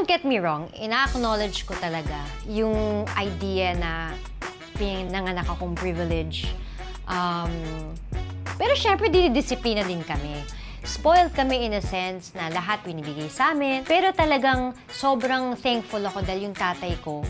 get me wrong, ina-acknowledge ko talaga yung idea na pinanganak akong privilege. Pero syempre, dinidisiplina din kami. Spoiled kami in a sense na lahat binibigay sa amin. Pero talagang sobrang thankful ako dahil yung tatay ko,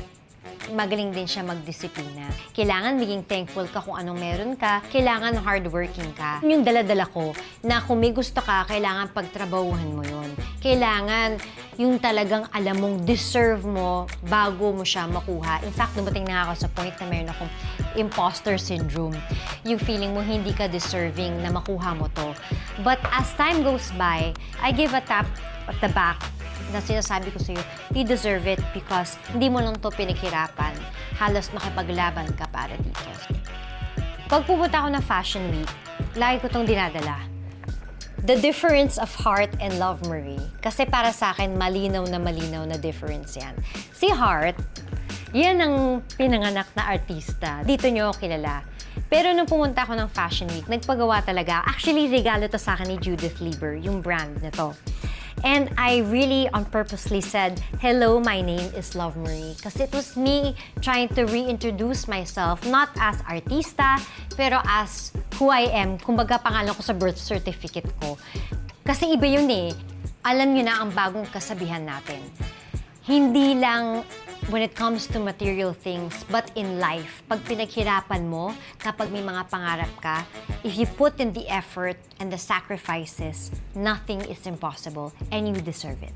magaling din siya magdisiplina. Kailangan maging thankful ka kung anong meron ka. Kailangan hardworking ka. Yung dala-dala ko na kung may gusto ka, kailangan pagtrabahuhan mo yun. Kailangan yung talagang alam mong deserve mo bago mo siya makuha. In fact, dumating na ako sa point na mayroon akong imposter syndrome. Yung feeling mo hindi ka deserving na makuha mo to. But as time goes by, I give a tap at the back na sinasabi ko sa'yo, you deserve it because hindi mo lang to pinaghirapan. Halos makipaglaban ka para dito. Pag pupunta ako ng Fashion Week, lagi ko tong dinadala. The difference of Heart and Love Marie. Kasi para sa akin, malinaw na difference yan. Si Heart, yan ang pinanganak na artista. Dito nyo ako kilala. Pero nung pumunta ako ng Fashion Week, nagpagawa talaga. Actually, regalo to sa akin ni Judith Lieber, yung brand na to. And I really on purposely said, hello, my name is Love Marie. Kasi it was me trying to reintroduce myself, not as artista, pero as who I am. Kumbaga, pangalan ko sa birth certificate ko. Kasi iba yun eh. Alam nyo na ang bagong kasabihan natin. Hindi lang when it comes to material things, but in life, pag pinaghirapan mo, kapag may mga pangarap ka, if you put in the effort and the sacrifices, nothing is impossible and you deserve it.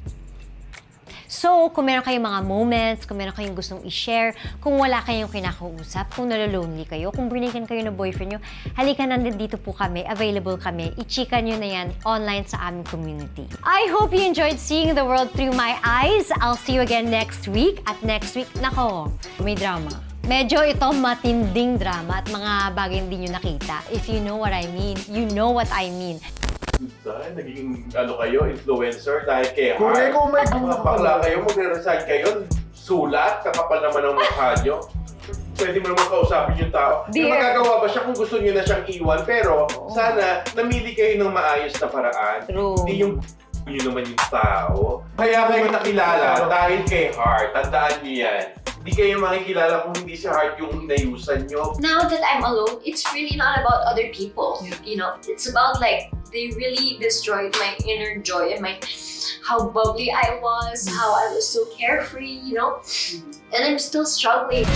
So, kung meron kayong mga moments, kung meron kayong gustong i-share, kung wala kayong kinakausap, kung nalolonely kayo, kung brinigyan kayo ng boyfriend nyo, halika, nandito po kami, available kami. I-chika nyo na yan online sa aming community. I hope you enjoyed seeing the world through my eyes. I'll see you again next week. At next week, nako, may drama. Medyo ito matinding drama at mga bagay hindi nyo nakita. If you know what I mean, you know what I mean. Dahil naging kayo, influencer dahil kay Heart. Kung kung may Mga bakla kayo, magre-resign kayo, sulat, kakapal naman ang mukha nyo. Pwede mo naman kausapin yung tao. Dear. Magagawa ba siya kung gusto niyo na siyang iwan? Pero sana namili kayo ng maayos na paraan. True. Hindi yung yun naman yung tao. Kaya kayo nakilala dahil kay Heart. Tandaan niyo yan. Hindi kayo makikilala kung hindi si Heart yung inayusan nyo. Now that I'm alone, it's really not about other people. You know, it's about like they really destroyed my inner joy and my how bubbly I was, how I was so carefree, you know, and I'm still struggling.